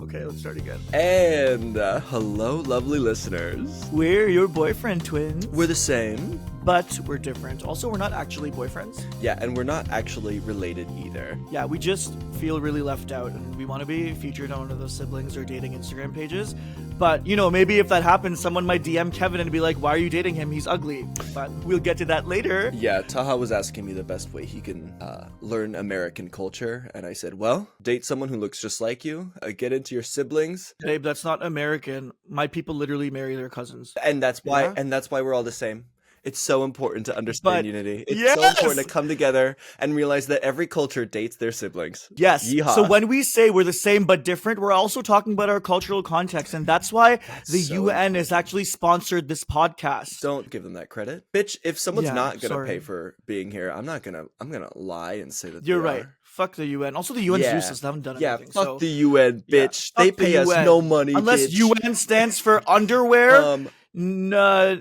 Okay, let's start again. And hello, lovely listeners. We're your boyfriend twins. We're the same. But we're different. Also, we're not actually boyfriends. Yeah, and we're not actually related either. Yeah, we just feel really left out, and we want to be featured on one of those siblings or dating Instagram pages. But, you know, maybe if that happens, someone might DM Kevin and be like, why are you dating him? He's ugly. But we'll get to that later. Yeah, Taha was asking me the best way he can learn American culture. And I said, well, date someone who looks just like you. Get into your siblings. Babe, that's not American. My people literally marry their cousins. And that's why, Yeah? and that's why we're all the same. It's so important to understand unity. It's so yes! important to come together and realize that every culture dates their siblings. Yes. Yeehaw. So when we say we're the same but different, we're also talking about our cultural context. And that's why the UN has actually sponsored this podcast. Don't give them that credit. Bitch, if someone's Yeah, not going to sorry. pay for being here, I'm going to lie and say that You're they right. are. Fuck the UN. Also, the UN's Yeah. useless. They haven't done Yeah, anything. fuck so. the UN, bitch. Yeah, They fuck the pay us UN. no money, Unless bitch. UN stands for underwear. Underwear,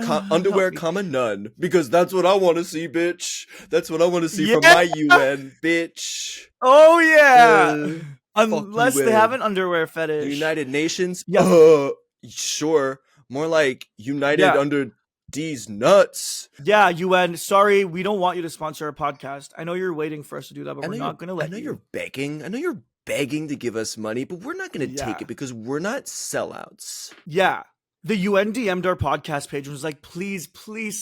help me. comma, none. Because that's what I want to see, bitch. That's what I want to see from Yeah. my UN, bitch. Oh, yeah. fuck Unless they UN. have an underwear fetish. United Nations? Yeah. Sure. More like United Yeah. under D's nuts. Yeah, UN. Sorry, we don't want you to sponsor our podcast. I know you're waiting for us to do that, but we're not going to let you. I know you're begging. I know you're begging to give us money, but we're not going to Yeah. take it because we're not sellouts. Yeah. The UN DM'd our podcast page and was like, please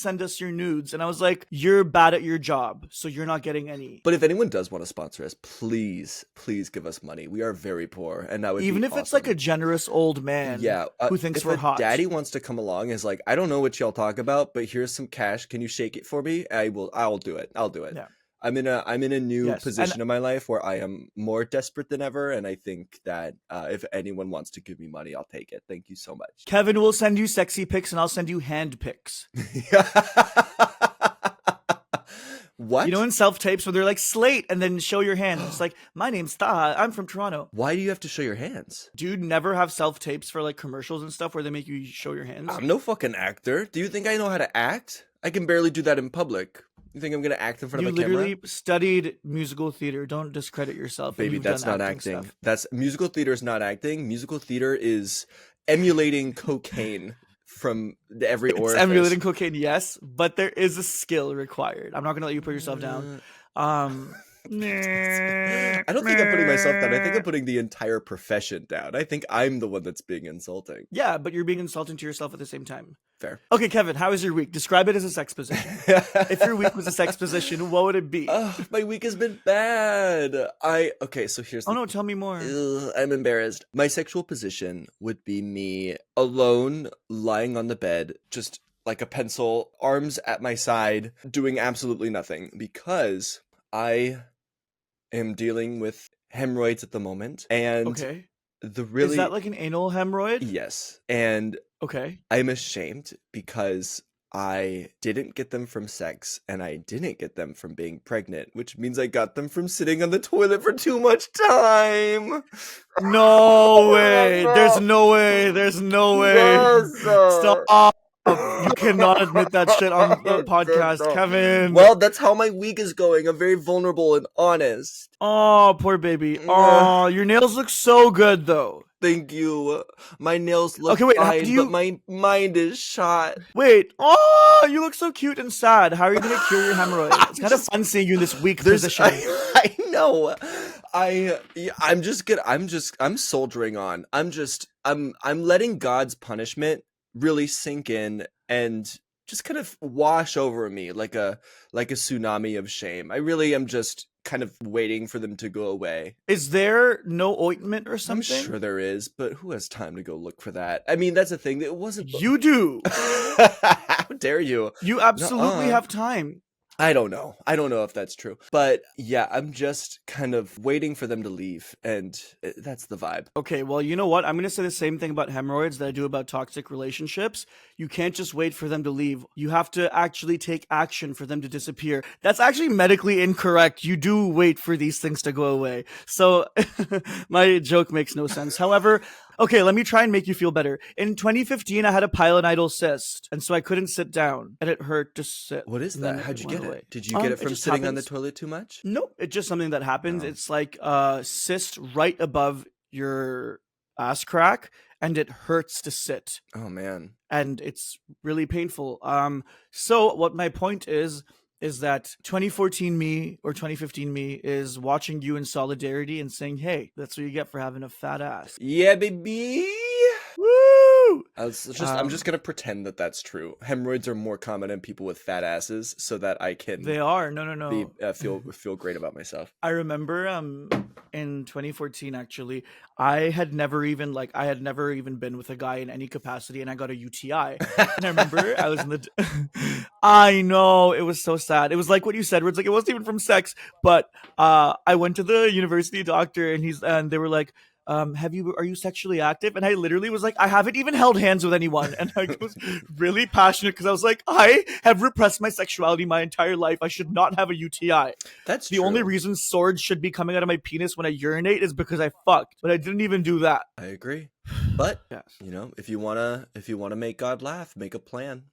send us your nudes. And I was like, you're bad at your job, so you're not getting any. But if anyone does want to sponsor us, please give us money. We are very poor, and that would Even be if it's like a generous old man who thinks if we're a hot. daddy wants to come along and is like, I don't know what y'all talk about, but here's some cash. Can you shake it for me? I'll do it. I'll do it. Yeah. I'm in a new Yes, position in my life where I am more desperate than ever, and I think that if anyone wants to give me money, I'll take it. Thank you so much. Kevin will send you sexy pics and I'll send you hand pics. What? You know, in self-tapes where they're like, slate, and then show your hands. It's like, my name's Taha. I'm from Toronto. Why do you have to show your hands? Dude, never have self-tapes for like commercials and stuff where they make you show your hands. I'm no fucking actor. Do you think I know how to act? I can barely do that in public. You think I'm gonna act in front of a camera? You literally studied musical theater. Don't discredit yourself. Baby, You've that's done not acting. stuff. That's musical theater is not acting. Musical theater is emulating cocaine from every It's orifice. emulating cocaine, yes, but there is a skill required. I'm not gonna let you put yourself down. I don't think I'm putting myself down. I think I'm putting the entire profession down. I think I'm the one that's being insulting. Yeah, but you're being insulting to yourself at the same time. Fair. Okay, Kevin, how was your week? Describe it as a sex position. If your week was a sex position, what would it be? My week has been bad. So here's Oh no, tell me more. I'm embarrassed. My sexual position would be me alone, lying on the bed, just like a pencil, arms at my side, doing absolutely nothing, because I am dealing with hemorrhoids at the moment. And Okay. is that like an anal hemorrhoid? Yes. And Okay. I'm ashamed because I didn't get them from sex and I didn't get them from being pregnant, which means I got them from sitting on the toilet for too much time. No way. There's no way. There's no way. Yes. Stop. You cannot admit that shit on the podcast, Kevin. Well, that's how my week is going. I'm very vulnerable and honest. Oh, poor baby. Oh, your nails look so good though. Thank you. My nails look Okay, wait, how fine, do you- but my mind is shot. Wait. Oh, you look so cute and sad. How are you going to cure your hemorrhoid? It's kind of fun seeing you in this weak position. I know. I'm just good. I'm soldiering on. I'm letting God's punishment really sink in and just kind of wash over me like a tsunami of shame. I really am just kind of waiting for them to go away. Is there no ointment or I'm something? sure there is, but who has time to go look for that? I mean, that's the thing. It wasn't. You do. How dare you? You absolutely Nuh-uh. have time. I don't know if that's true. But yeah, I'm just kind of waiting for them to leave, and that's the vibe. Okay, well, you know what? I'm going to say the same thing about hemorrhoids that I do about toxic relationships. You can't just wait for them to leave. You have to actually take action for them to disappear. That's actually medically incorrect. You do wait for these things to go away. So my joke makes no sense. However, okay, let me try and make you feel better. In 2015, I had a pilonidal cyst, and so I couldn't sit down, and it hurt to sit. What is and then that? How'd you went get away. it? Did you get it from just sitting on the happens. toilet too much? Nope, it's just something that happens. Oh. It's like a cyst right above your ass crack, and it hurts to sit, Oh man. and it's really painful. So what my point is that 2014 me or 2015 me is watching you in solidarity and saying, "Hey, that's what you get for having a fat ass." Yeah, baby. Woo! I'm just gonna pretend that that's true. Hemorrhoids are more common in people with fat asses, so that I can They are. No, no, be no. feel great about myself. I remember in 2014 actually, I had never even been with a guy in any capacity, and I got a UTI. And I remember I was in the I know, it was so sad. It was like what you said, where it's like it wasn't even from sex, but I went to the university doctor, and they were like, are you sexually active? And I literally was like, I haven't even held hands with anyone. And I was really passionate because I was like, I have repressed my sexuality my entire life. I should not have a UTI. That's The true. only reason swords should be coming out of my penis when I urinate is because I fucked, but I didn't even do that. I agree. But Yes. if you wanna make God laugh, make a plan.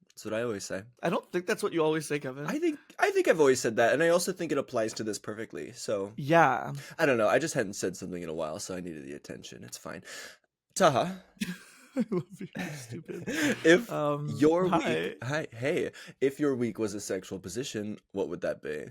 That's what I always say. I don't think that's what you always say, Kevin. I think I've always said that, and I also think it applies to this perfectly. So Yeah. I don't know. I just hadn't said something in a while, so I needed the attention. It's fine. Taha, I love you. You're stupid. if your Hi. week, hey, if your week was a sexual position, what would that be?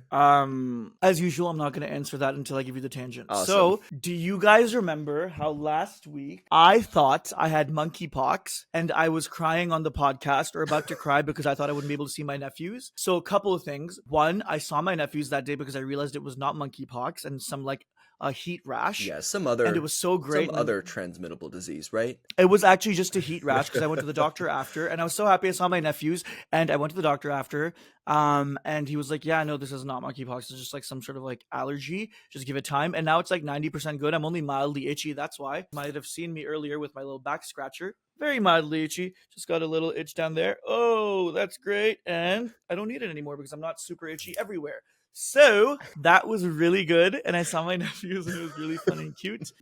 As usual, I'm not going to answer that until I give you the tangent. Awesome. So, do you guys remember how last week I thought I had monkeypox and I was crying on the podcast or about to cry because I thought I wouldn't be able to see my nephews? So, a couple of things. One, I saw my nephews that day because I realized it was not monkeypox and some like a heat rash. Yeah, and it was so great. some other transmittable disease, right? It was actually just a heat rash because I went to the doctor after, and I was so happy I saw my nephews, and I went to the doctor after, and he was like, "Yeah, no, this is not monkeypox. It's just like some sort of like allergy. Just give it time." And now it's like 90% good. I'm only mildly itchy. That's why you might have seen me earlier with my little back scratcher. Very mildly itchy. Just got a little itch down there. Oh, that's great. And I don't need it anymore because I'm not super itchy everywhere. So that was really good, and I saw my nephews, and it was really fun and cute.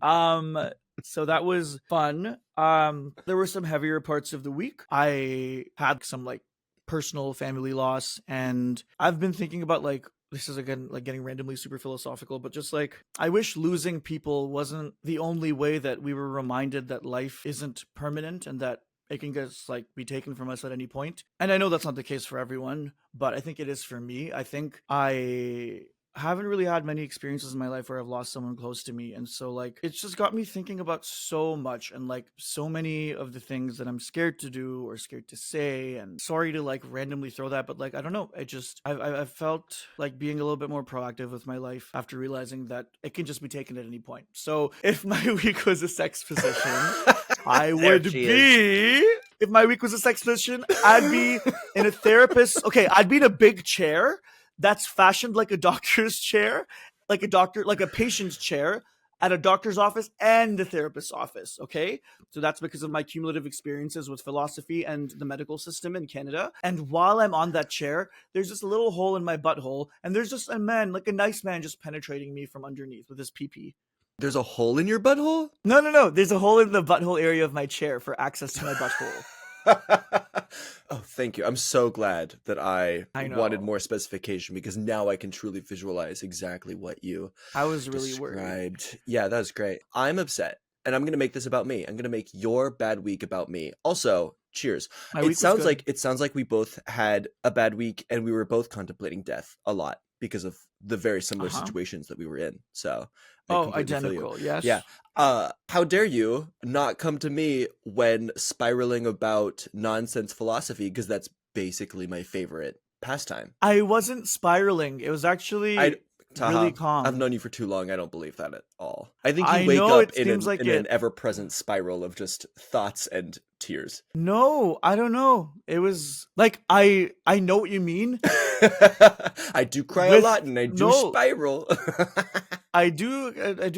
So that was fun. There were some heavier parts of the week. I had some like personal family loss, and I've been thinking about like, this is again like getting randomly super philosophical, but just like I wish losing people wasn't the only way that we were reminded that life isn't permanent and that it can just like be taken from us at any point. And I know that's not the case for everyone, but I think it is for me. I think I haven't really had many experiences in my life where I've lost someone close to me. And so like it's just got me thinking about so much and like so many of the things that I'm scared to do or scared to say. And sorry to like randomly throw that, but like I don't know. I've felt like being a little bit more proactive with my life after realizing that it can just be taken at any point. So if my week was a sex position, I would be. If my week was a sex position, I'd be in a therapist. Okay, I'd be in a big chair that's fashioned like a doctor's chair, like a patient's chair at a doctor's office and a therapist's office. Okay, so that's because of my cumulative experiences with philosophy and the medical system in Canada. And while I'm on that chair, there's just a little hole in my butthole, and there's just a man, like a nice man, just penetrating me from underneath with his pee-pee. There's a hole in your butthole? No. There's a hole in the butthole area of my chair for access to my butthole. Oh, thank you. I'm so glad that I know. wanted more specification because now I can truly visualize exactly what you I was really worried. described. Yeah, that was great. I'm upset, and I'm going to make this about me. I'm going to make your bad week about me. Also, cheers. My week was good. It sounds like we both had a bad week and we were both contemplating death a lot because of the very similar situations that we were in. So identical. Yes. Yeah. How dare you not come to me when spiraling about nonsense philosophy, because that's basically my favorite pastime. I wasn't spiraling. It was actually really calm. I've known you for too long. I don't believe that at all. I think you wake up in an ever-present spiral of just thoughts and tears. No, I don't know. It was like I know what you mean. I do cry a lot and I do spiral. I do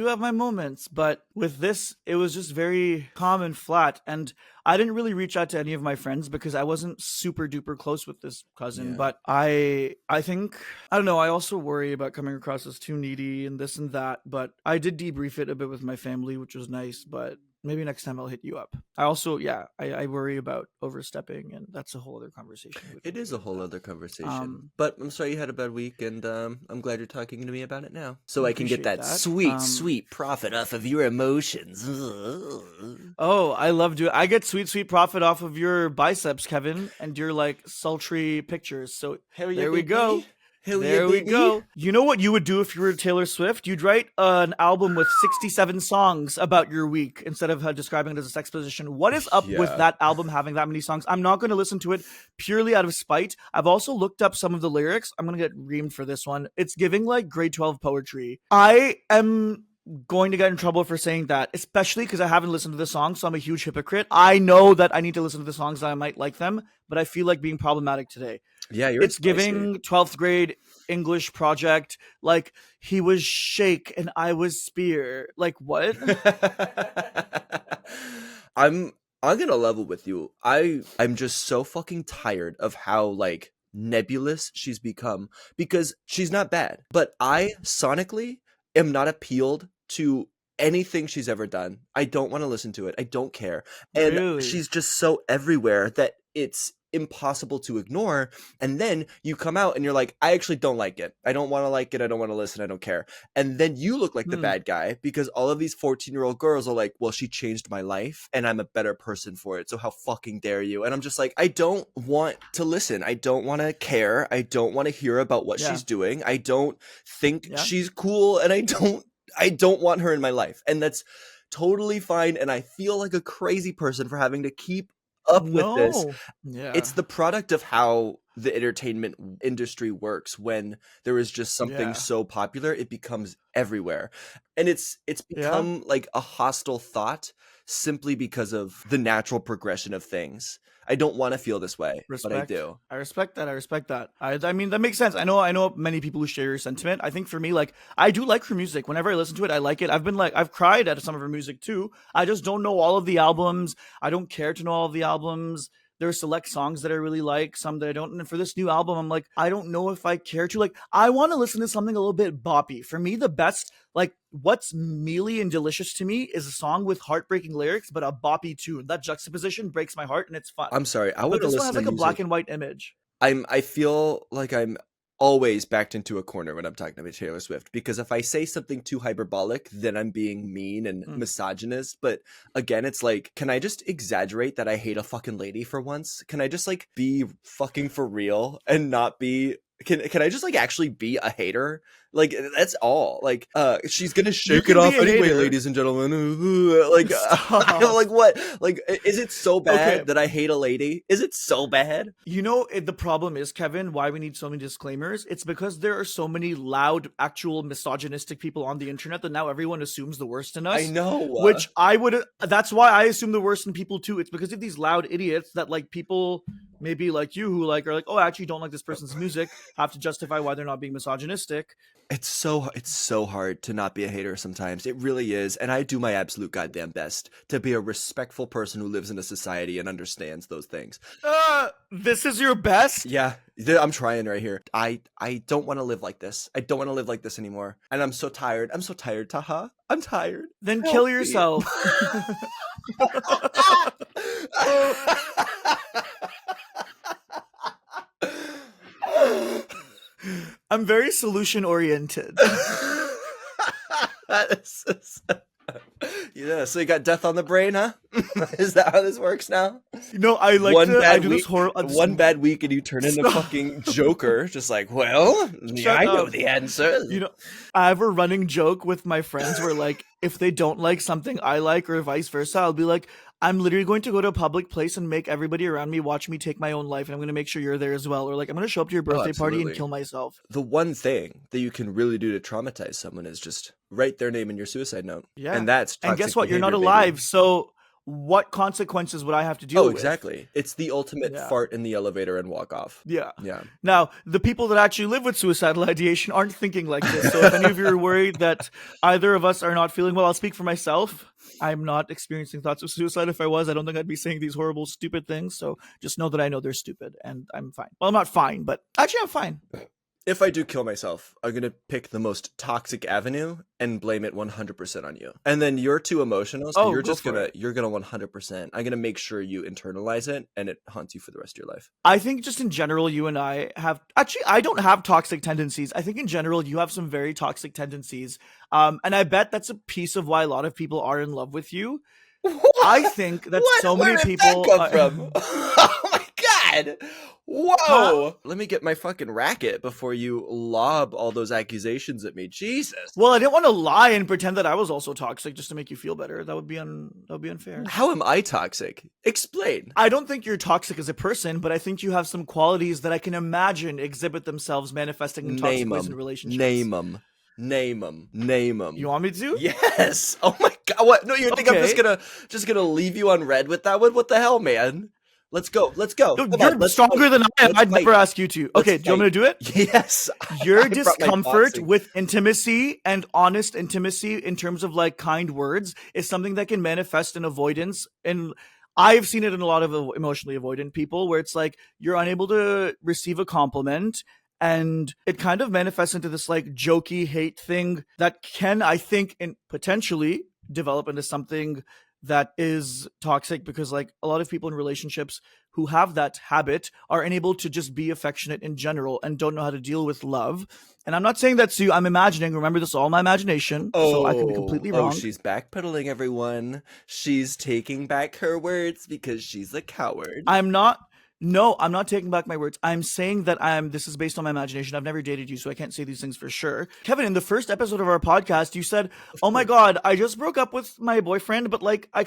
have my moments, but with this, it was just very calm and flat. And I didn't really reach out to any of my friends because I wasn't super duper close with this cousin. Yeah. But I think, I don't know, I also worry about coming across as too needy and this and that. But I did debrief it a bit with my family, which was nice. But Maybe next time I'll hit you up. I also, yeah, I worry about overstepping, and that's a whole other conversation. We It don't need is to a get into whole that. other conversation. Um, But I'm sorry you had a bad week, and I'm glad you're talking to me about it now. So I I can get appreciate that that. sweet, sweet profit off of your emotions. Oh, I love doing. I get sweet, sweet profit off of your biceps, Kevin, and your like sultry pictures. So Hell yeah, there we go. baby. Hell yeah, There we baby. go. You know what you would do if you were Taylor Swift? You'd write an album with 67 songs about your week instead of describing it as a sex position. What is up with Yeah. that album having that many songs? I'm not going to listen to it purely out of spite. I've also looked up some of the lyrics. I'm going to get reamed for this one. It's giving like grade 12 poetry. I am going to get in trouble for saying that, especially because I haven't listened to the songs, so I'm a huge hypocrite. I know that I need to listen to the songs that I might like them, but I feel like being problematic today. Yeah, you're It's spicy. giving 12th grade English project, like he was shake and I was spear. Like what? I'm I'm gonna level with you. I'm just so fucking tired of how like nebulous she's become because she's not bad, but I sonically am not appealed to anything she's ever done. I don't want to listen to it. I don't care. And Really? she's just so everywhere that it's impossible to ignore. And then you come out and you're like, I actually don't like it. I don't want to like it. I don't want to listen. I don't care. And then you look like the Hmm. bad guy because all of these 14-year-old girls are like, well, she changed my life and I'm a better person for it. So how fucking dare you? And I'm just like, I don't want to listen. I don't want to care. I don't want to hear about what Yeah. she's doing. I don't think Yeah. she's cool and I don't want her in my life. And that's totally fine. And I feel like a crazy person for having to keep up with this. No. Yeah. It's the product of how the entertainment industry works. When there is just something Yeah. so popular, it becomes everywhere. And it's Yeah. become like a hostile thought simply because of the natural progression of things. I don't want to feel this way, but I Respect. do. I respect that. I respect that. I mean that makes sense. I know many people who share your sentiment. I think for me, like I do like her music. Whenever I listen to it, I like it. I've cried at some of her music too. I just don't know all of the albums. I don't care to know all of the albums. There are select songs that I really like, some that I don't. And for this new album, I'm like, I don't know if I care to. Like, I want to listen to something a little bit boppy. For me, the best, like, what's mealy and delicious to me is a song with heartbreaking lyrics, but a boppy tune. That juxtaposition breaks my heart and it's fun. I'm sorry. I But want to this one listen has to like a black music. and white image. I feel like I'm always backed into a corner when I'm talking about Taylor Swift because if I say something too hyperbolic, then I'm being mean and Mm. misogynist. But again, it's like, can I just exaggerate that I hate a fucking lady for once? Can I just like be fucking for real and not be can I just like actually be a hater? Like that's all. Like she's gonna You shake it can be off a anyway, hater. ladies and gentlemen. Like I'm Stop. like what? Like is it so Okay. bad that I hate a lady? Is it so bad? You know, the problem is, Kevin, why we need so many disclaimers? It's because there are so many loud, actual misogynistic people on the internet that now everyone assumes the worst in I us. know. Which I would, that's why I assume the worst in people too. It's because of these loud idiots that like people maybe like you who like are like, oh, I actually don't like this person's music, have to justify why they're not being misogynistic. It's so hard to not be a hater sometimes. It really is, and I do my absolute goddamn best to be a respectful person who lives in a society and understands those things. This is your best? Yeah, I'm trying right here. I don't want to live like this. I don't want to live like this anymore, and I'm so tired. I'm so tired, Taha. I'm tired. Then Help kill me. yourself. I'm very solution oriented. Yeah, so you got death on the brain, huh? Is that how this works now? You know, I like One to. I bad do week, this horror. one bad week, and you turn into Stop. fucking Joker. Just like, well, yeah, Shut I know up. the answer. You know, I have a running joke with my friends where, like, if they don't like something I like or vice versa, I'll be like, I'm literally going to go to a public place and make everybody around me watch me take my own life, and I'm going to make sure you're there as well. Or, like, I'm going to show up to your birthday party and absolutely. kill myself. The one thing that you can really do to traumatize someone is just write their name in your suicide note. Yeah. And that's toxic And guess what? You're not behavior, alive. baby. So, what consequences would I have to deal Oh, with? exactly. It's the ultimate Yeah. fart in the elevator and walk off. Yeah. Yeah. Now, the people that actually live with suicidal ideation aren't thinking like this. So if any of you are worried that either of us are not feeling well, I'll speak for myself. I'm not experiencing thoughts of suicide. If I was, I don't think I'd be saying these horrible, stupid things. So just know that I know they're stupid and I'm fine. Well, I'm not fine, but actually I'm fine. If I do kill myself, I'm gonna pick the most toxic avenue and blame it 100% on you. And then you're too emotional, so Oh, go for it. you're gonna 100%. I'm gonna make sure you internalize it and it haunts you for the rest of your life. I think just in general, you and I have actually, I don't have toxic tendencies. I think in general, you have some very toxic tendencies. And I bet that's a piece of why a lot of people are in love with you. I What? think that What? so Where many did that people come are, from? Oh my god! huh? Whoa! Let me get my fucking racket before you lob all those accusations at me. Jesus. Well, I didn't want to lie and pretend that I was also toxic just to make you feel better. That would be unfair. How am I toxic? Explain. I don't think you're toxic as a person, but I think you have some qualities that I can imagine exhibit themselves manifesting in toxic Name ways in them. relationships. Name them. Name them. Name You them. want me to? Yes. Oh my god. What? No, you think I'm Okay. just gonna leave you on red with that one? What the hell, man? Let's go. Let's go. No, Come on. you're Let's fight. stronger than I am. Let's I'd fight. never ask you to. Let's Okay, do you want me fight. to do it? Yes. Your I brought my discomfort boxing. with intimacy and honest intimacy in terms of like kind words is something that can manifest in avoidance. And I've seen it in a lot of emotionally avoidant people where it's like you're unable to receive a compliment and it kind of manifests into this like jokey hate thing that can, I think, and potentially develop into something that is toxic because like a lot of people in relationships who have that habit are unable to just be affectionate in general and don't know how to deal with love. And I'm not saying that's you. I'm imagining. Remember, this is all my imagination, so I could be Oh, completely oh, wrong. she's backpedaling, everyone. She's taking back her words because she's a coward. I'm not. No, I'm not taking back my words. I'm saying that I'm. This is based on my imagination. I've never dated you, so I can't say these things for sure. Kevin, in the first episode of our podcast, you said, Of "Oh my course. god, I just broke up with my boyfriend, but like, I'm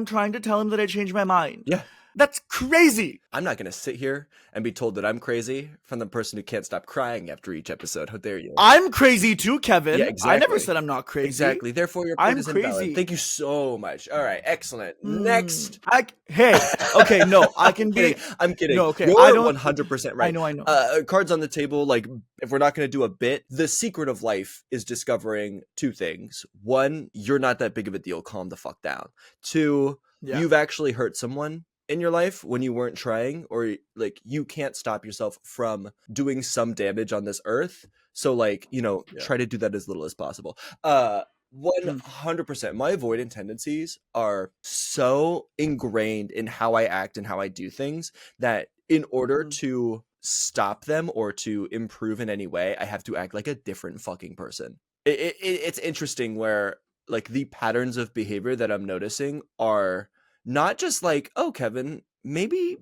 trying to tell him that I changed my mind." Yeah. That's crazy. I'm not going to sit here and be told that I'm crazy from the person who can't stop crying after each episode. How dare you? I'm crazy too, Yeah, Kevin. I never exactly. said I'm not crazy. Exactly. Therefore, your point I'm is invalid. crazy. Thank you so much. All right. Excellent. Next. Hey, okay, no, I I'm can kidding. be. I'm kidding. No, okay, I You're don't. 100% I right. know, I know. Cards on the table. Like, if we're not going to do a bit, the secret of life is discovering two things. One, you're not that big of a deal. Calm the fuck down. Two, Yeah, you've actually hurt someone in your life when you weren't trying, or like you can't stop yourself from doing some damage on this earth. So, like, yeah. try to do that as little as possible. Hmm. 100%. My avoidant tendencies are so ingrained in how I act and how I do things that in order Hmm. to stop them or to improve in any way, I have to act like a different fucking person. It's interesting where like the patterns of behavior that I'm noticing are not just like, oh, Kevin, maybe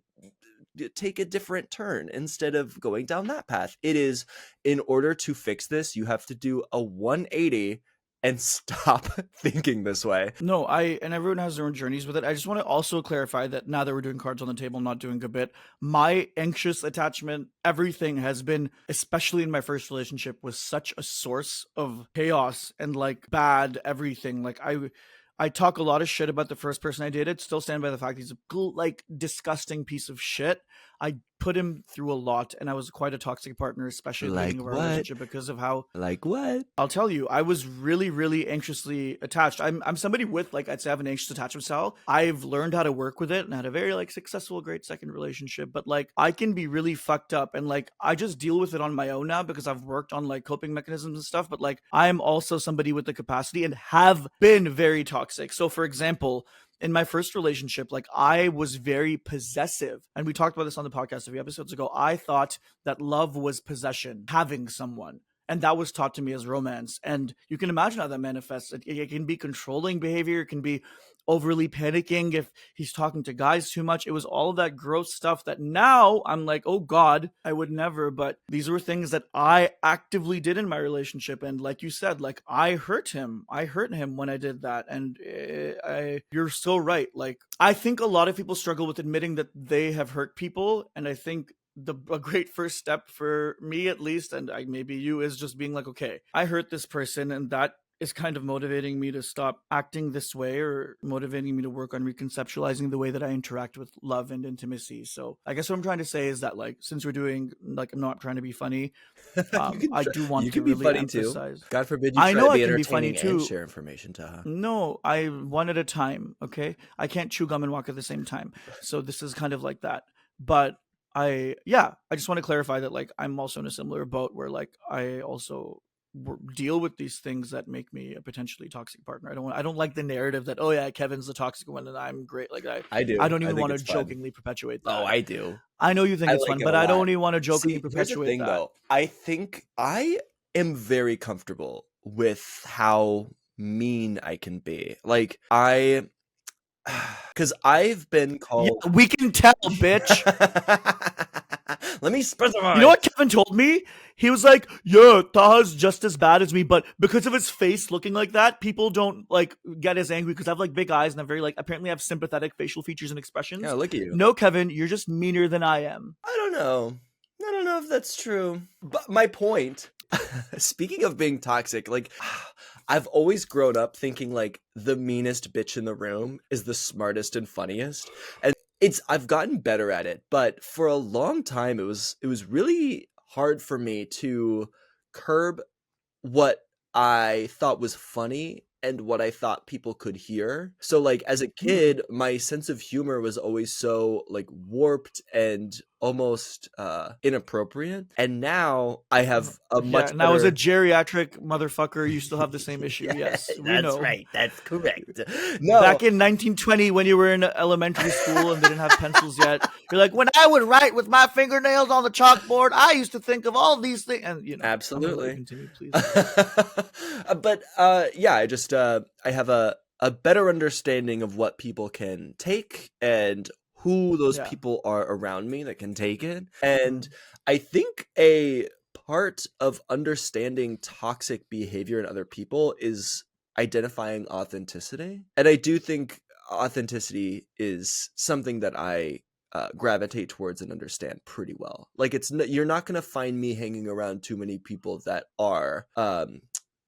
take a different turn instead of going down that path. It is, in order to fix this, you have to do a 180 and stop thinking this way. No, and everyone has their own journeys with it. I just want to also clarify that now that we're doing cards on the table, not doing a bit, my anxious attachment, everything has been, especially in my first relationship, was such a source of chaos and like bad everything. Like I talk a lot of shit about the first person I dated. Still stand by the fact he's a like disgusting piece of shit. I put him through a lot, and I was quite a toxic partner, especially at the beginning Like of our what? relationship because of how Like what? I'll tell you, I was really, really anxiously attached. I'm somebody with like I'd say I have an anxious attachment style. I've learned how to work with it and had a very like successful, great second relationship. But like I can be really fucked up and like I just deal with it on my own now because I've worked on like coping mechanisms and stuff. But like I'm also somebody with the capacity and have been very toxic. So for example, in my first relationship, like I was very possessive. And we talked about this on the podcast a few episodes ago. I thought that love was possession, having someone. And that was taught to me as romance. And you can imagine how that manifests. It can be controlling behavior. It can be overly panicking if he's talking to guys too much. It was all of that gross stuff that now I'm like, oh God, I would never. But these were things that I actively did in my relationship. And like you said, like I hurt him. I hurt him when I did that. And you're so right. Like I think a lot of people struggle with admitting that they have hurt people. And I think a great first step for me at least, and maybe you, is just being like, okay, I hurt this person, and that is kind of motivating me to stop acting this way or motivating me to work on reconceptualizing the way that I interact with love and intimacy. So I guess what I'm trying to say is that like since we're doing like I'm not trying to be funny, I do You want to can be really funny too. emphasize. God forbid you I try know to I be can be funny entertaining and too. share information, Taha. No, I one at a time, okay? I can't chew gum and walk at the same time. So this is kind of like that. But I just want to clarify that like I'm also in a similar boat where like I also deal with these things that make me a potentially toxic partner. I don't like the narrative that, oh yeah, Kevin's the toxic one and I'm great. Like I I do. don't I even think want to it's fun. jokingly perpetuate Oh, that. I do. I know you think I it's like fun, it but a I lot. don't even want to jokingly See, here's the perpetuate thing that. though. I think I am very comfortable with how mean I can be. Like I because I've been Yeah, called we can tell, bitch. Let me You know specify. what Kevin told me? He was like, "Yeah, Taha's just as bad as me, but because of his face looking like that, people don't like get as angry because I have like big eyes and I'm very like apparently I have sympathetic facial features and Yeah, expressions. look at you. No, Kevin, you're just meaner than I am." I don't know. I don't know if that's true. But my point, speaking of being toxic, like I've always grown up thinking like the meanest bitch in the room is the smartest and funniest. And it's I've gotten better at it, but for a long time it was really hard for me to curb what I thought was funny and what I thought people could hear. So like as a Hmm. kid, my sense of humor was always so like warped and almost inappropriate. And now I have a Yeah, much now as a better geriatric motherfucker, you still have the same issue. Yeah, Yes, we that's know. right. That's correct. No, Back in 1920, when you were in elementary school and they didn't have pencils yet, you're like, when I would write with my fingernails on the chalkboard, I used to think of all these things. And, you know, I'm going to let you absolutely. continue, please. But yeah, I just I have a better understanding of what people can take and who those Yeah. people are around me that can take it. And Mm. I think a part of understanding toxic behavior in other people is identifying authenticity. And I do think authenticity is something that I gravitate towards and understand pretty well. Like you're not going to find me hanging around too many people that are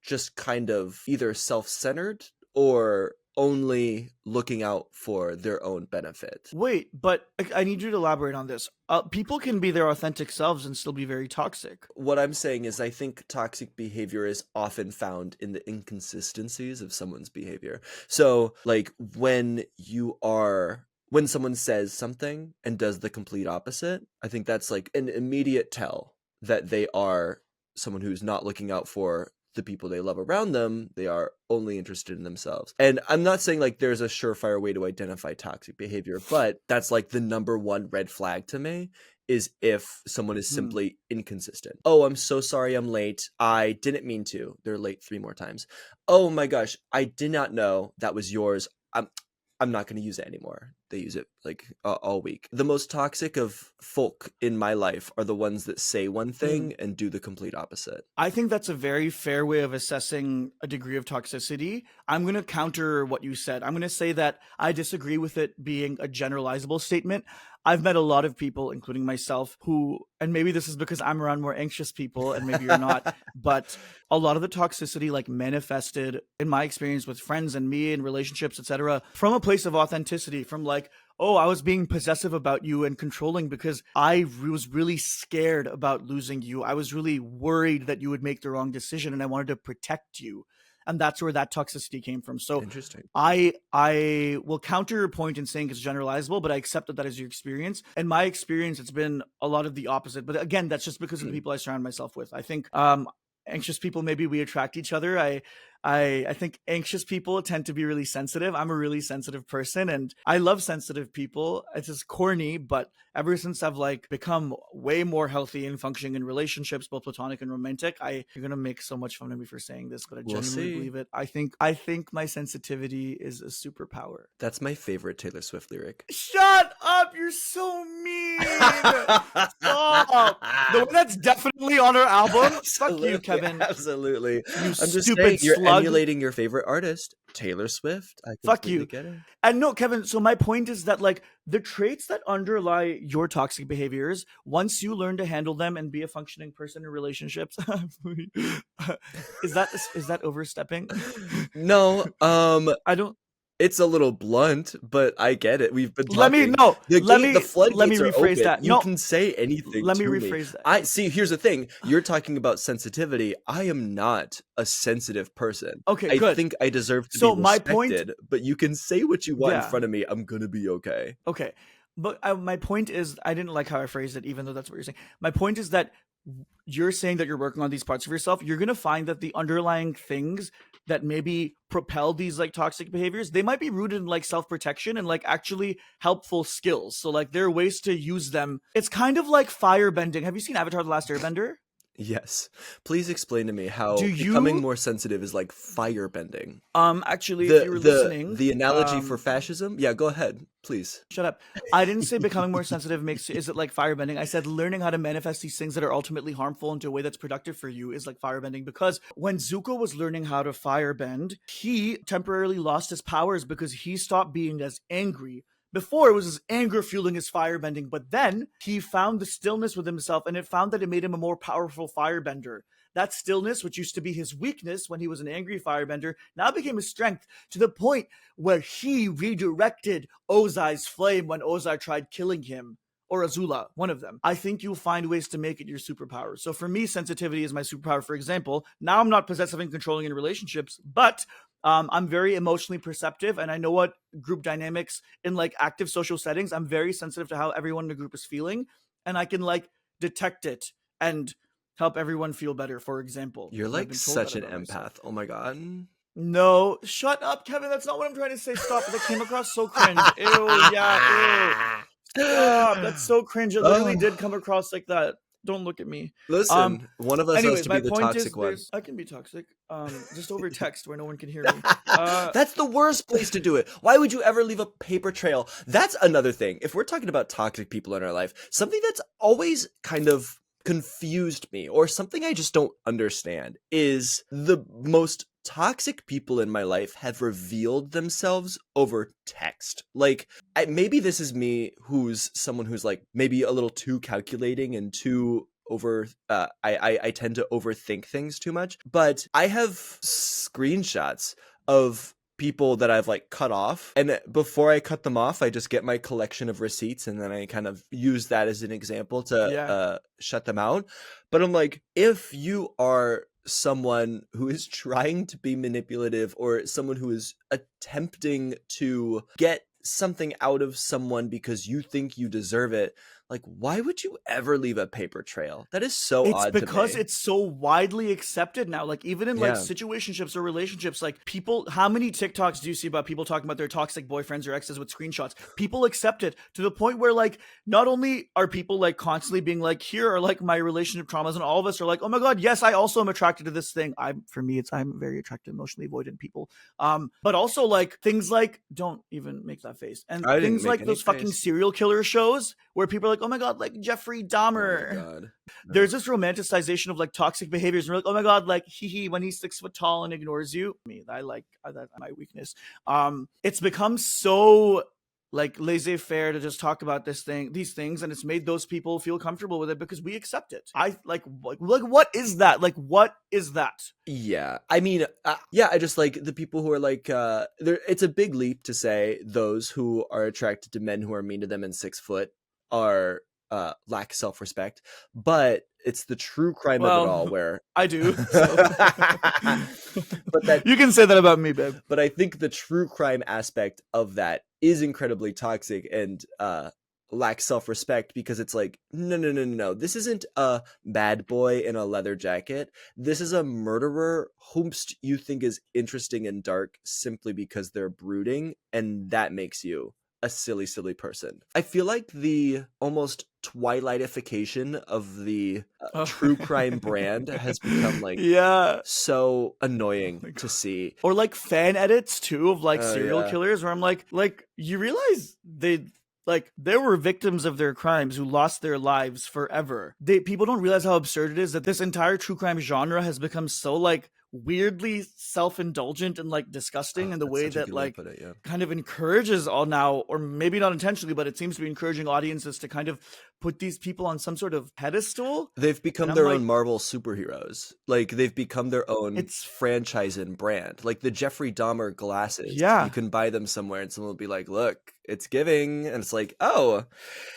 just kind of either self-centered or only looking out for their own benefit. Wait, but I need you to elaborate on this. People can be their authentic selves and still be very toxic. What I'm saying is I think toxic behavior is often found in the inconsistencies of someone's behavior. So, like when someone says something and does the complete opposite, I think that's like an immediate tell that they are someone who's not looking out for the people they love around them. They are only interested in themselves. And I'm not saying like there's a surefire way to identify toxic behavior, but that's like the number one red flag to me is if someone is Hmm. simply inconsistent. Oh, I'm so sorry I'm late. I didn't mean to. They're late 3 more times. Oh my gosh, I did not know that was yours. I'm not going to use it anymore. They use it like all week. The most toxic of folk in my life are the ones that say one Hmm. thing and do the complete opposite. I think that's a very fair way of assessing a degree of toxicity. I'm going to counter what you said. I'm going to say that I disagree with it being a generalizable statement. I've met a lot of people, including myself, who, and maybe this is because I'm around more anxious people and maybe you're not, but a lot of the toxicity like manifested in my experience with friends and me and relationships, etc., from a place of authenticity, from like, oh, I was being possessive about you and controlling because I was really scared about losing you. I was really worried that you would make the wrong decision and I wanted to protect you. And that's where that toxicity came from. So Interesting. I will counter your point in saying it's generalizable, but I accept that that is your experience. In my experience, it's been a lot of the opposite. But again, that's just because of the Hmm. people I surround myself with. I think anxious people, maybe we attract each other. I think anxious people tend to be really sensitive. I'm a really sensitive person and I love sensitive people. It's just corny, but ever since I've like become way more healthy and functioning in relationships, both platonic and romantic, you're gonna make so much fun of me for saying this, but I We'll genuinely see. believe it. I think my sensitivity is a superpower. That's my favorite Taylor Swift lyric. Shut up! You're so mean. Stop. The one that's definitely on our album. Fuck you, Absolutely, Kevin. absolutely. You I'm just saying, stupid you're slug. emulating your favorite artist, Taylor Swift. I Fuck completely you. get it. And no, Kevin, so my point is that like the traits that underlie your toxic behaviors, once you learn to handle them and be a functioning person in relationships, is that overstepping? No, I don't it's a little blunt, but I get it. We've been let me talking. no, The let me floodgates are rephrase open. that. You No, can say anything let me to me. rephrase that. I see. Here's the thing. You're talking about sensitivity. I am not a sensitive person. Okay, I good. think I deserve to be So my point, respected, but you can say what you want in yeah, front of me. I'm gonna be okay. okay. But my point is, I didn't like how I phrased it, even though that's what you're saying. My point is that you're saying that you're working on these parts of yourself. You're gonna find that the underlying things that maybe propel these like toxic behaviors, they might be rooted in like self-protection and like actually helpful skills. So like there are ways to use them. It's kind of like firebending. Have you seen Avatar: The Last Airbender? Yes. Please explain to me Do how becoming you more sensitive is like firebending. actually, if The you were the listening, the analogy for fascism? Yeah, go ahead, please. shut up. I didn't say becoming more sensitive makes is it like firebending. I said learning how to manifest these things that are ultimately harmful into a way that's productive for you is like firebending. Because when Zuko was learning how to firebend, he temporarily lost his powers because he stopped being as angry. Before it was his anger fueling his firebending, but then he found the stillness with himself and it found that it made him a more powerful firebender. That stillness, which used to be his weakness when he was an angry firebender, now became his strength to the point where he redirected Ozai's flame when Ozai tried killing him. Or Azula, one of them. I think you'll find ways to make it your superpower. So for me, sensitivity is my superpower. For example, now I'm not possessive and controlling in relationships, but I'm very emotionally perceptive and I know what group dynamics in like active social settings. I'm very sensitive to how everyone in the group is feeling and I can like detect it and help everyone feel better, for example. You're And I've like been told that such an about myself. empath. Oh my god. No, shut up, Kevin. That's not what I'm trying to say. Stop. That came across so cringe. Ew, yeah, ew. Stop. That's so cringe. It literally Oh, did come across like that. Don't look at me. Um, listen, one of us has anyways, to my be the point toxic is one. there's I can be toxic. Just over text where no one can hear me. That's the worst place to do it. Why would you ever leave a paper trail? That's another thing. If we're talking about toxic people in our life, something that's always kind of confused me or something I just don't understand is the most toxic people in my life have revealed themselves over text. Like, maybe this is me who's someone who's like maybe a little too calculating and too over I tend to overthink things too much, but I have screenshots of people that I've like cut off, and before I cut them off I just get my collection of receipts and then I kind of use that as an example to Yeah. shut them out. But I'm like, if you are someone who is trying to be manipulative or someone who is attempting to get something out of someone because you think you deserve it, like, why would you ever leave a paper trail? That is so It's odd to because me. it's so widely accepted now. Like even in like Yeah. situationships or relationships, like people, how many TikToks do you see about people talking about their toxic boyfriends or exes with screenshots? People accept it to the point where like not only are people like constantly being like, here are like my relationship traumas, and all of us are like, oh my god, yes, I also am attracted to this thing. For me, it's I'm very attracted to emotionally avoidant people. But also like things like don't even make that face. And I didn't things make like any those fucking face. serial killer shows where people are like, oh my god, like Jeffrey Oh my Dahmer. god. There's this romanticization of like toxic behaviors and we're like, oh my god, like he when he's 6 foot tall and ignores you. Me, I like that's my weakness. It's become so like laissez-faire to just talk about these things, and it's made those people feel comfortable with it because we accept it. I like what is that? Like what is that? Yeah. I mean, yeah, I just like the people who are like, it's a big leap to say those who are attracted to men who are mean to them and 6 foot are, lack self respect. But it's the true crime of it Well, all where. I do. So But that you can say that about me, babe. but I think the true crime aspect of that is incredibly toxic and lacks self-respect, because it's like, no, no, no, no, no. This isn't a bad boy in a leather jacket. This is a murderer whomst you think is interesting and dark simply because they're brooding, and that makes you a silly, silly person. I feel like the almost twilightification of the Oh. true crime brand has become like Yeah. so Oh annoying my to god. see. Or like fan edits too of like Oh serial yeah. killers where I'm like you realize there were victims of their crimes who lost their lives forever. People don't realize how absurd it is that this entire true crime genre has become so like weirdly self-indulgent and like disgusting Oh, in the that's way such a that good way to like put it, yeah. kind of encourages all now, or maybe not intentionally, but it seems to be encouraging audiences to kind of put these people on some sort of pedestal. They've And become I'm their own like, Marvel superheroes. Like, they've become their own it's franchise and brand. Like the Jeffrey Dahmer glasses. You yeah, can buy them somewhere and someone will be like, look, it's giving. And it's like, oh,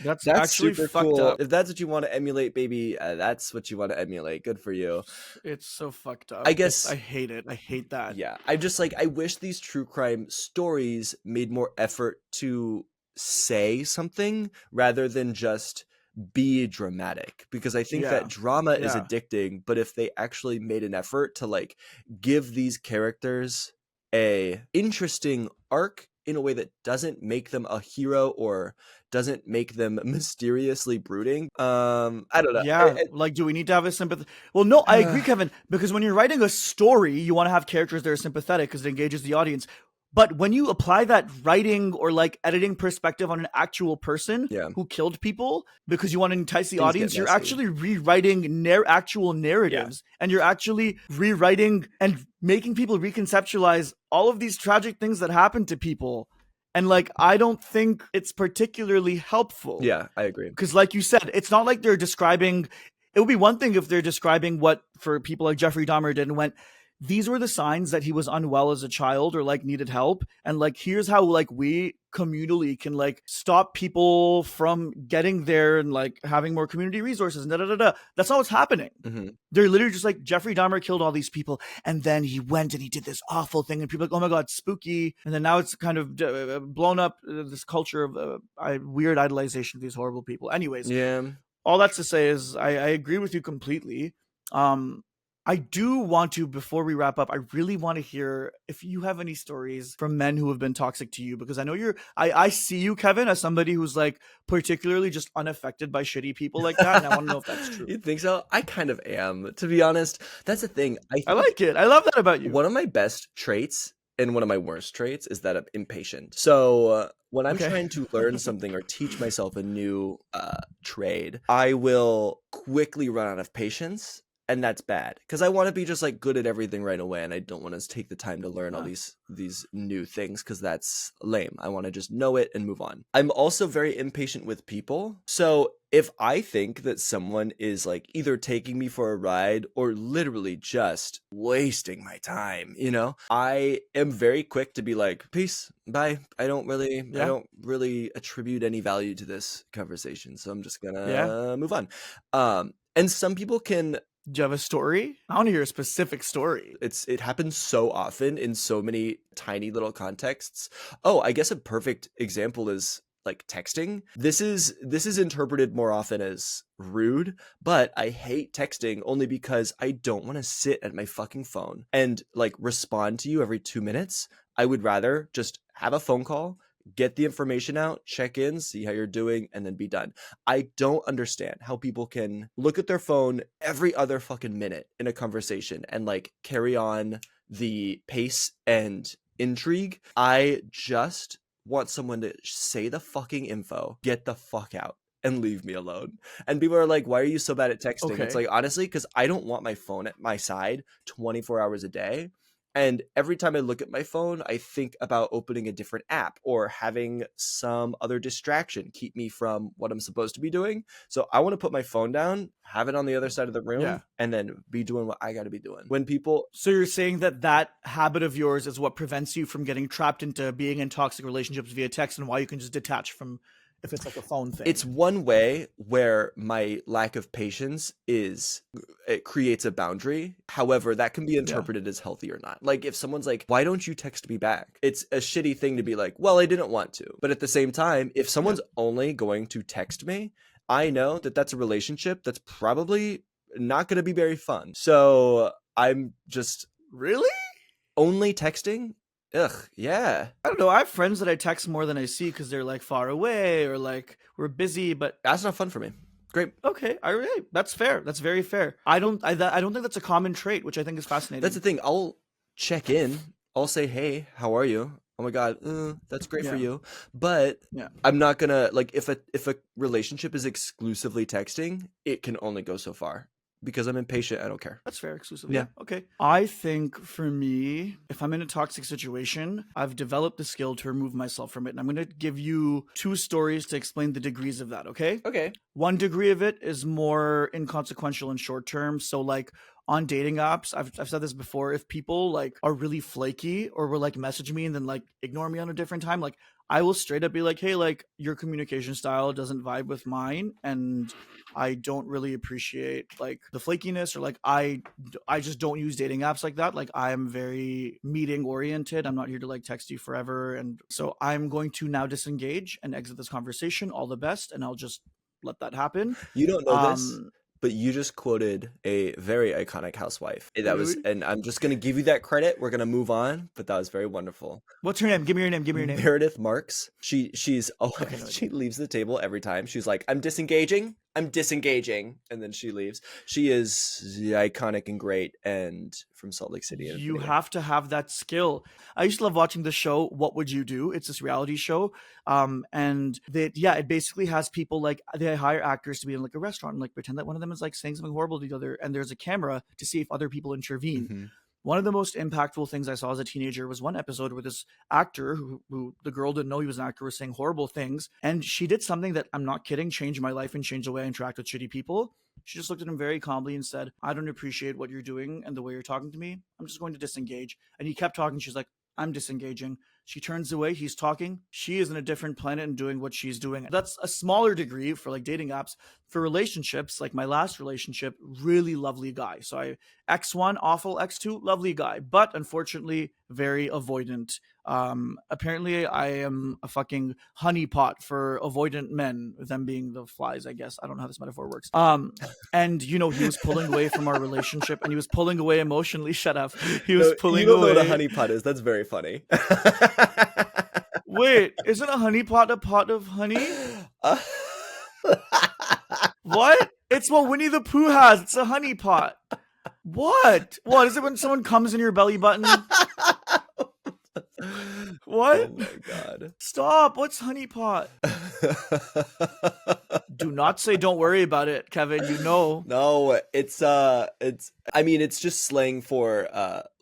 that's that's actually super fucked cool. up. If that's what you want to emulate, baby, that's what you want to emulate. Good for you. It's so fucked I up. I guess, hate it. I hate that. yeah. I just like, I wish these true crime stories made more effort to say something rather than just be dramatic, because I think that Yeah. drama is Yeah. addicting, but if they actually made an effort to like give these characters a interesting arc in a way that doesn't make them a hero or doesn't make them mysteriously brooding, I don't know. Yeah, like, do we need to have a sympathy? Well, no, I agree, Kevin, because when you're writing a story, you want to have characters that are sympathetic because it engages the audience. But when you apply that writing or like editing perspective on an actual person Yeah, who killed people because you want to entice the things get audience, you're messy. actually rewriting actual Yeah. narratives, and you're actually rewriting and making people reconceptualize all of these tragic things that happen to people. And like, I don't think it's particularly helpful. Yeah, I agree. Because like you said, it's not like they're describing, it would be one thing if they're describing what for people like Jeffrey Dahmer did and went, these were the signs that he was unwell as a child or like needed help, and like here's how like we communally can like stop people from getting there and like having more community resources and da da da da. That's not what's happening. Hmm. They're literally just like, Jeffrey Dahmer killed all these people, and then he went and he did this awful thing, and people are like, oh my god, spooky. And then now it's kind of blown up, this culture of weird idolization of these horrible people. Anyways, Yeah. all that's to say is I agree with you completely. I do want to, before we wrap up, I really want to hear if you have any stories from men who have been toxic to you, because I know I see you, Kevin, as somebody who's like particularly just unaffected by shitty people like that. And I want to know if that's true. You think so? I kind of am, to be honest. That's the thing. I I think like it. I love that about you. one of my best traits and one of my worst traits is that I'm impatient. So when I'm Okay. trying to learn something or teach myself a new trade, I will quickly run out of patience. And that's bad because I want to be just like good at everything right away, and I don't want to take the time to learn all these new things because that's lame. I want to just know it and move on. I'm also very impatient with people. So if I think that someone is like either taking me for a ride or literally just wasting my time, I am very quick to be like, peace, bye. I don't really attribute any value to this conversation, so I'm just gonna move on. And some people can. Do you have a story? I want to hear a specific story. It happens so often in so many tiny little contexts. Oh, I guess a perfect example is like texting. This is interpreted more often as rude, but I hate texting only because I don't want to sit at my fucking phone and like respond to you every 2 minutes. I would rather just have a phone call, get the information out, check in, see how you're doing, and then be done. I don't understand how people can look at their phone every other fucking minute in a conversation and like carry on the pace and intrigue. I just want someone to say the fucking info, get the fuck out, and leave me alone. And people are like, why are you so bad at texting? Okay. It's like, honestly, because I don't want my phone at my side 24 hours a day. And every time I look at my phone, I think about opening a different app or having some other distraction keep me from what I'm supposed to be doing. So I want to put my phone down, have it on the other side of the room, and then be doing what I got to be doing. When people... So you're saying that habit of yours is what prevents you from getting trapped into being in toxic relationships via text, and why you can just detach from, if it's like a phone thing. It's one way where my lack of patience it creates a boundary. However, that can be interpreted as healthy or not. Like if someone's like, why don't you text me back? It's a shitty thing to be like, well, I didn't want to. But at the same time, if someone's only going to text me, I know that that's a relationship that's probably not going to be very fun. So I'm just... Really? Only texting? Ugh, yeah. I don't know. I have friends that I text more than I see because they're like far away or like we're busy, but that's not fun for me. Great. Okay, that's fair. That's very fair. I don't think that's a common trait, which I think is fascinating. That's the thing. I'll check in. I'll say, hey, how are you? Oh my god, that's great for you. But I'm not gonna like if a relationship is exclusively texting, it can only go so far. Because I'm impatient, I don't care. That's fair, exclusively. Yeah. Okay. I think for me, if I'm in a toxic situation, I've developed the skill to remove myself from it. And I'm going to give you 2 stories to explain the degrees of that, okay? Okay. One degree of it is more inconsequential and short term. So like on dating apps, I've said this before. If people like are really flaky or will like message me and then like ignore me on a different time, like I will straight up be like, hey, like your communication style doesn't vibe with mine, and I don't really appreciate like the flakiness, or like I just don't use dating apps like that. Like I'm very meeting oriented. I'm not here to like text you forever, and so I'm going to now disengage and exit this conversation. All the best, and I'll just let that happen. You don't know this, Um, but you just quoted a very iconic housewife. That wait, wait, was, wait. and I'm just gonna give you that credit. We're gonna move on, but that was very wonderful. What's her name? Give me your name. Give me your name. Meredith Marks. She's oh Okay, no she idea. leaves the table every time. She's like, I'm disengaging. I'm disengaging. And then she leaves. She is iconic and great and from Salt Lake City. And You anyway. have to have that skill. I used to love watching the show What Would You Do? It's this reality show. And that yeah, it basically has people like they hire actors to be in like a restaurant and like pretend that one of them is like saying something horrible to the other, and there's a camera to see if other people intervene. Hmm. One of the most impactful things I saw as a teenager was one episode where this actor, who the girl didn't know he was an actor, was saying horrible things. And she did something that, I'm not kidding, changed my life and changed the way I interact with shitty people. She just looked at him very calmly and said, I don't appreciate what you're doing and the way you're talking to me. I'm just going to disengage. And he kept talking. She's like, I'm disengaging. She turns away. He's talking. She is in a different planet and doing what she's doing. That's a smaller degree for like dating apps. For relationships, like my last relationship, really lovely guy. So X1, awful. X2, lovely guy. But unfortunately, very avoidant. Apparently, I am a fucking honeypot for avoidant men, them being the flies, I guess. I don't know how this metaphor works. And you know, he was pulling away from our relationship, and he was pulling away emotionally. Shut up. He was No, you pulling don't know what a away. honeypot is. That's very funny. Wait, isn't a honeypot a pot of honey? Uh, What? It's what Winnie the Pooh has. It's a honeypot. What? What is it when someone comes in your belly button? oh What? my god. Stop. What's honeypot? Do not say don't worry about it, Kevin. You know. No, it's I mean it's just slang for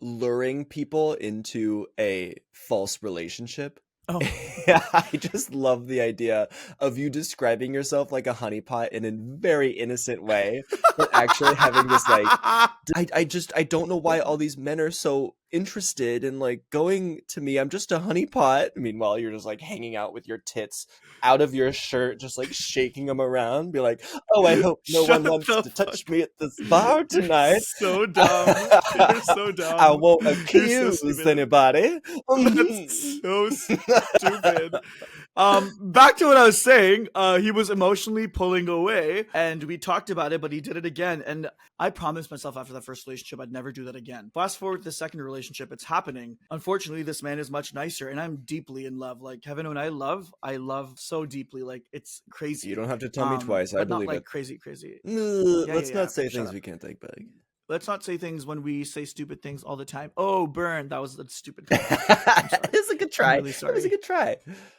luring people into a false relationship. Oh. Yeah, I just love the idea of you describing yourself like a honeypot in a very innocent way, but actually having this like I don't know why all these men are so interested in like going to me. I'm just a honeypot. Meanwhile, you're just like hanging out with your tits out of your shirt, just like shaking them around. Be like, oh, I hope no one Shut wants the to fuck. touch me at this bar You're tonight. so dumb. You're so I dumb. won't You're so accuse stupid. anybody. That's so stupid. Back to what I was saying. He was emotionally pulling away, and we talked about it, but he did it again. And I promised myself after that first relationship I'd never do that again. Fast forward to the second relationship, it's happening. Unfortunately, this man is much nicer, and I'm deeply in love. Like Kevin, when I love so deeply. Like it's crazy. You don't have to tell me twice. I But not believe like it. crazy. Yeah, Let's yeah, not yeah. say Shut things up. we can't take back. Let's not say things when we say stupid things all the time. Oh, burn. That was a stupid comment. I'm sorry. It was a good I'm try. really It was a sorry. good try.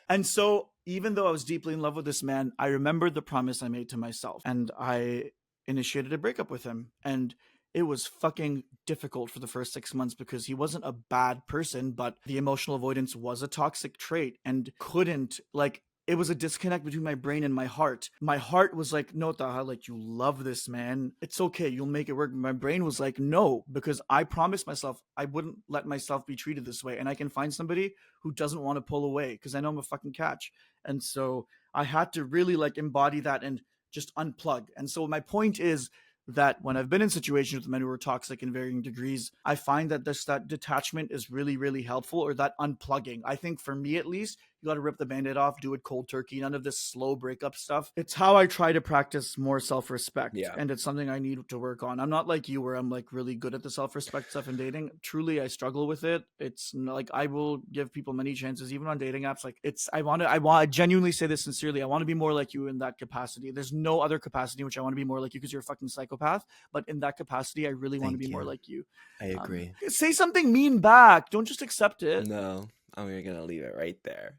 And so, even though I was deeply in love with this man, I remembered the promise I made to myself, and I initiated a breakup with him. And it was fucking difficult for the first 6 months because he wasn't a bad person, but the emotional avoidance was a toxic trait and couldn't, like, it was a disconnect between my brain and my heart. My heart was like, no, Taha, like, you love this man. It's okay. You'll make it work. My brain was like, no, because I promised myself I wouldn't let myself be treated this way. And I can find somebody who doesn't want to pull away because I know I'm a fucking catch. And so I had to really like embody that and just unplug. And so my point is that when I've been in situations with men who are toxic in varying degrees, I find that that detachment is really, really helpful, or that unplugging. I think for me at least, you got to rip the band-aid off, do it cold turkey, none of this slow breakup stuff. It's how I try to practice more self-respect. Yeah. And it's something I need to work on. I'm not like you where I'm like really good at the self-respect stuff in dating. Truly, I struggle with it. It's like I will give people many chances, even on dating apps. Like I genuinely say this sincerely. I want to be more like you in that capacity. There's no other capacity in which I want to be more like you because you're a fucking psychopath. But in that capacity, I really want to Thank be more you. like you. I agree. Say something mean back. Don't just accept it. No, I'm gonna leave it right there.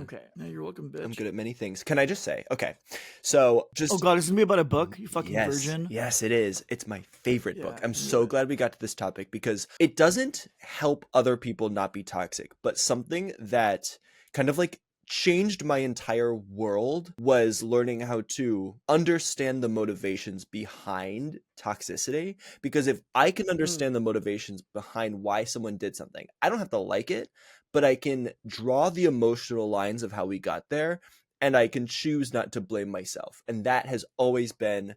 Okay. No, you're welcome, bitch. I'm good at many things. Can I just say? Okay, so just Oh god, is it gonna be about a book? You fucking virgin. Yes, it is. It's my favorite book. Yeah, I'm I so knew it. glad we got to this topic because it doesn't help other people not be toxic, but something that kind of like changed my entire world was learning how to understand the motivations behind toxicity. Because if I can understand the motivations behind why someone did something, I don't have to like it, but I can draw the emotional lines of how we got there, and I can choose not to blame myself. And that has always been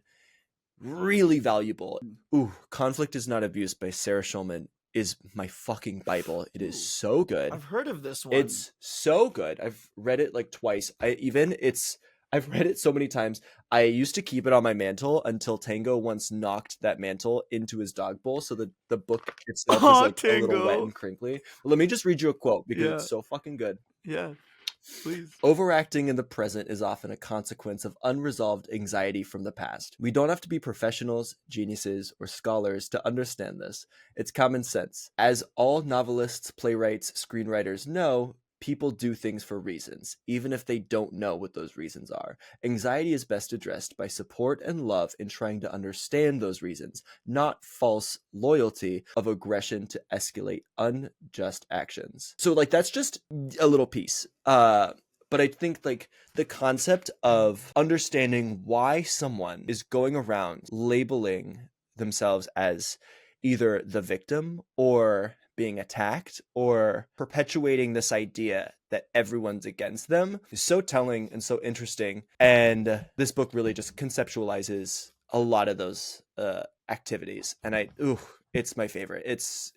really valuable. Ooh, Conflict is Not Abuse by Sarah Schulman is my fucking Bible. It is so good. I've heard of this one. It's so good. I've read it like twice. I've read it so many times. I used to keep it on my mantle until Tango once knocked that mantle into his dog bowl, so the book itself is like a little wet and crinkly. But let me just read you a quote because it's so fucking good. Yeah. Please. Overacting in the present is often a consequence of unresolved anxiety from the past. We don't have to be professionals, geniuses, or scholars to understand this. It's common sense. As all novelists, playwrights, screenwriters know, people do things for reasons, even if they don't know what those reasons are. Anxiety is best addressed by support and love in trying to understand those reasons, not false loyalty of aggression to escalate unjust actions. So like that's just a little piece. But I think like the concept of understanding why someone is going around labeling themselves as either the victim or being attacked or perpetuating this idea that everyone's against them is so telling and so interesting. And this book really just conceptualizes a lot of those activities. And it's my favorite.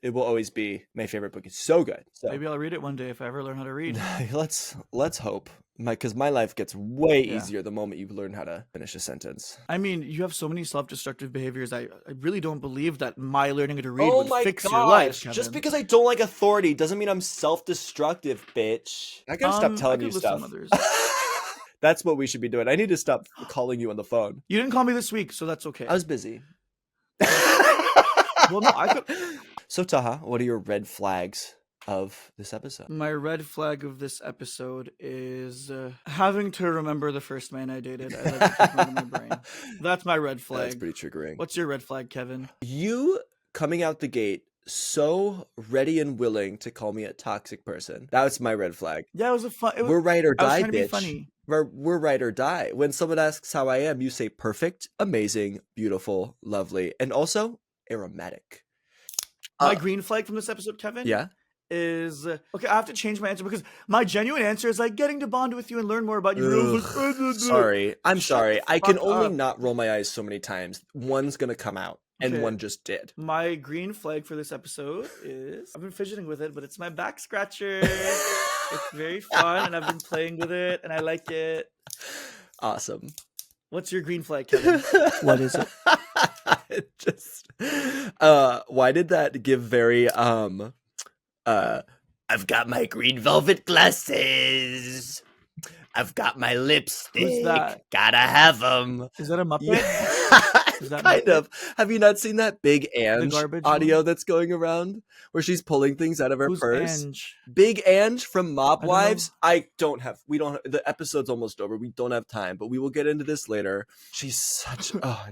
It will always be my favorite book. It's so good. So maybe I'll read it one day if I ever learn how to read. let's hope. Because my life gets way easier the moment you learn how to finish a sentence. I mean, you have so many self-destructive behaviors. I really don't believe that my learning how to read would fix your life, Kevin. Just because I don't like authority doesn't mean I'm self-destructive, bitch. I gotta stop telling you stuff. That's what we should be doing. I need to stop calling you on the phone. You didn't call me this week, so that's okay. I was busy. Well, no, I could. So, Taha, what are your red flags of this episode? My red flag of this episode is having to remember the first man I dated. I like to keep it in my brain. That's my red flag. That's pretty triggering. What's your red flag, Kevin? You coming out the gate so ready and willing to call me a toxic person. That was my red flag. Yeah, it was a fun. We're ride or die, I was trying to bitch. be funny. We're ride or die. When someone asks how I am, you say perfect, amazing, beautiful, lovely, and also aromatic. My green flag from this episode, Kevin. Yeah. Is okay. I have to change my answer because my genuine answer is like getting to bond with you and learn more about you. Sorry, I'm sorry. I can only not roll my eyes so many times. One's gonna come out. And one just did. My green flag for this episode is I've been fidgeting with it, but it's my back scratcher. It's very fun, and I've been playing with it, and I like it. Awesome. What's your green flag, Kevin? What is it? Why did that give very I've got my green velvet glasses. I've got my lipstick. Who's that? Gotta have them. Is that a Muppet? Yeah. Kind of. Have you not seen that Big Ange audio that's going around where she's pulling things out of her purse? Ange? Big Ange from Mob Wives. The episode's almost over. We don't have time, but we will get into this later. It's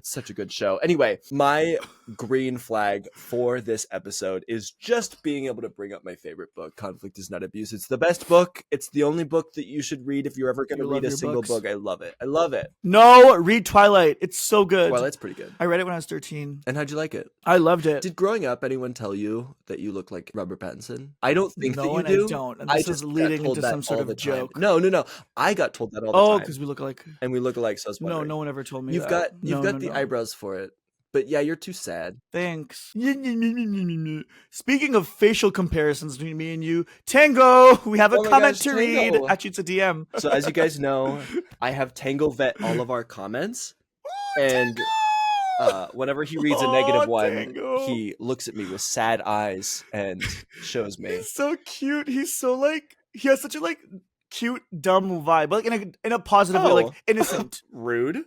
such a good show. Anyway, my green flag for this episode is just being able to bring up my favorite book, Conflict is Not Abuse. It's the best book. It's the only book that you should read if you're ever going to read a single book. I love it. I love it. No, read Twilight. It's so good. Twilight's pretty good. I read it when I was 13. And how'd you like it? I loved it. Did growing up anyone tell you that you look like Robert Pattinson? I don't think that you do. do. I don't. And this is leading into some sort of joke. No. I got told that all the time. Oh, because we look alike. And we look alike, so it's wondering. No one ever told me You've that. You've got the eyebrows for it. But yeah, you're too sad. Thanks. Speaking of facial comparisons between me and you, Tango, we have a comment to read. Actually, it's a DM. So as you guys know, I have Tango vet all of our comments. And whenever he reads a negative one, Tango. He looks at me with sad eyes and shows me. He's so cute. He's so he has such a cute, dumb vibe, but in a positive way, innocent. Rude.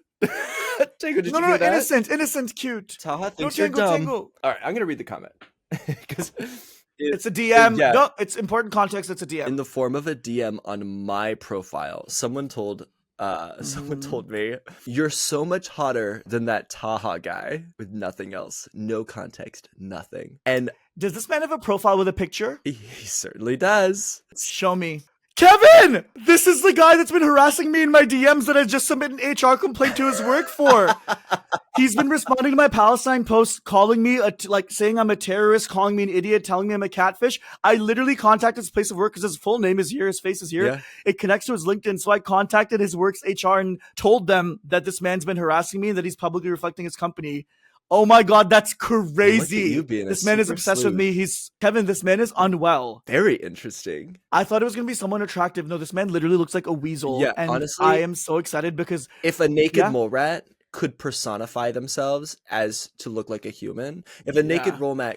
Tango, did you hear that? innocent, cute. Taha thinks you're dumb. Tango. All right, I'm gonna read the comment because it's a DM. No, it's important context. It's a DM in the form of a DM on my profile. Someone told me, "You're so much hotter than that Taha guy," with nothing else, no context, nothing. And does this man have a profile with a picture? He certainly does. Show me. Kevin, this is the guy that's been harassing me in my DMs that I just submitted an HR complaint to his work for. He's been responding to my Palestine posts, calling me like saying I'm a terrorist, calling me an idiot, telling me I'm a catfish. I literally contacted his place of work because his full name is here, his face is here. Yeah. It connects to his LinkedIn, so I contacted his work's HR and told them that this man's been harassing me and that he's publicly reflecting his company. Oh my God, that's crazy. You being this man is super obsessed sleuth. with me. Kevin, this man is unwell. Very interesting. I thought it was going to be someone attractive. No, this man literally looks like a weasel. Yeah, and honestly, I am so excited because if a naked mole rat could personify themselves as to look like a human, if a naked nope,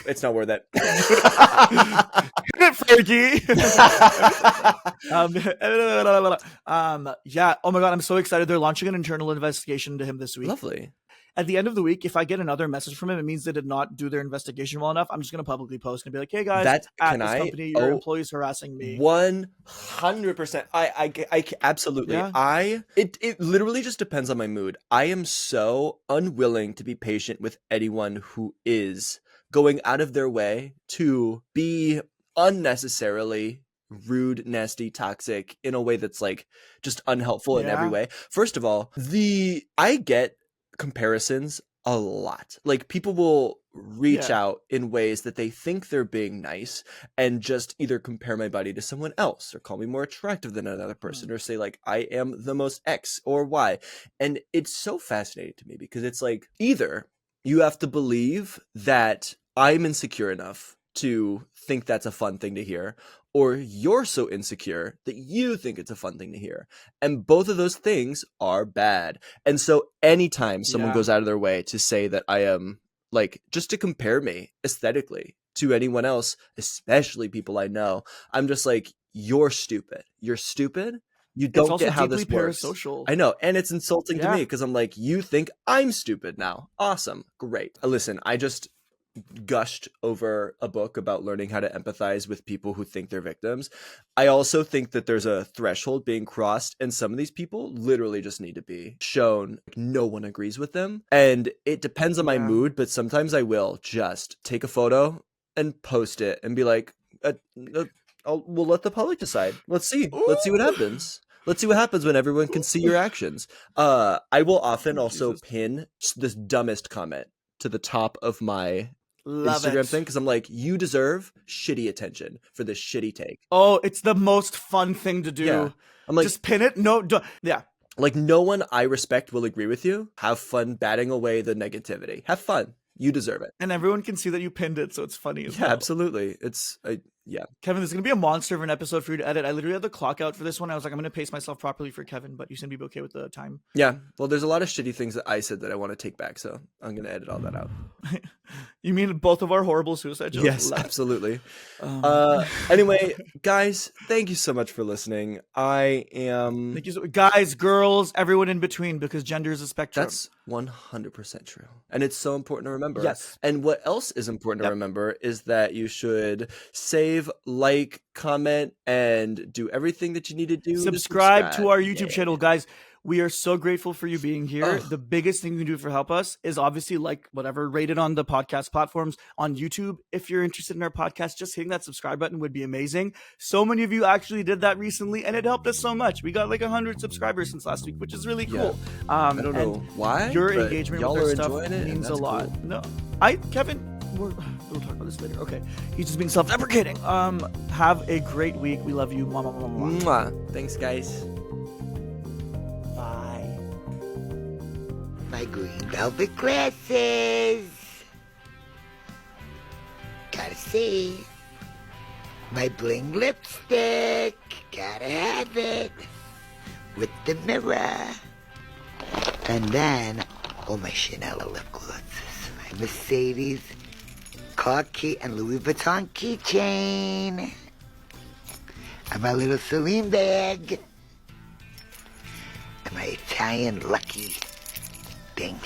it's not worth it. Fergie. Yeah. Oh my God, I'm so excited. They're launching an internal investigation into him this week. Lovely. At the end of the week, if I get another message from him, it means they did not do their investigation well enough. I'm just going to publicly post and be like, hey guys, at this company, your employee's harassing me. 100%. I absolutely. Yeah. It literally just depends on my mood. I am so unwilling to be patient with anyone who is going out of their way to be unnecessarily rude, nasty, toxic in a way that's like just unhelpful in every way. First of all, I get comparisons a lot. Like people will reach out in ways that they think they're being nice and just either compare my body to someone else or call me more attractive than another person or say like I am the most X or Y. And it's so fascinating to me because it's like either you have to believe that I'm insecure enough to think that's a fun thing to hear, or you're so insecure that you think it's a fun thing to hear. And both of those things are bad. And so anytime someone goes out of their way to say that I am like, just to compare me aesthetically to anyone else, especially people I know, I'm just like, you're stupid. You're stupid. You don't get how this works. Parasocial. I know. And it's insulting to me because I'm like, you think I'm stupid now. Awesome. Great. Listen, I just gushed over a book about learning how to empathize with people who think they're victims. I also think that there's a threshold being crossed, and some of these people literally just need to be shown no one agrees with them. And it depends on my mood, but sometimes I will just take a photo and post it and be like, we'll let the public decide. Let's see what happens. Let's see what happens when everyone can see your actions. I will often also pin this dumbest comment to the top of my Instagram thing because I'm like, you deserve shitty attention for this shitty take. Oh, it's the most fun thing to do. Yeah. I'm like, just pin it. No, like no one I respect will agree with you. Have fun batting away the negativity. Have fun. You deserve it. And everyone can see that you pinned it, so it's funny as well. Yeah, absolutely. Kevin, there's going to be a monster of an episode for you to edit. I literally had the clock out for this one. I was like, I'm going to pace myself properly for Kevin, but you seem to be okay with the time. Yeah. Well, there's a lot of shitty things that I said that I want to take back, so I'm going to edit all that out. You mean both of our horrible suicide jokes? Yes, absolutely. Anyway, guys, thank you so much for listening. Thank you guys, girls, everyone in between, because gender is a spectrum. That's 100% true. And it's so important to remember. Yes. And what else is important to remember is that you should save, like, comment, and do everything that you need to do. Subscribe to our YouTube channel, guys. We are so grateful for you being here. The biggest thing you can do for help us is obviously rate it on the podcast platforms on YouTube. If you're interested in our podcast, just hitting that subscribe button would be amazing. So many of you actually did that recently, and it helped us so much. We got like 100 subsibers since last week, which is really cool. I don't know why. Your engagement with our stuff means a lot. Cool. No, Kevin, we'll talk about this later. Okay, he's just being self-deprecating. Have a great week. We love you. Mwah. Thanks, guys. My green velvet glasses. Gotta see. My bling lipstick. Gotta have it. With the mirror. And then all my Chanel lip glosses. My Mercedes car key and Louis Vuitton keychain. And my little Celine bag. And my Italian Lucky thing.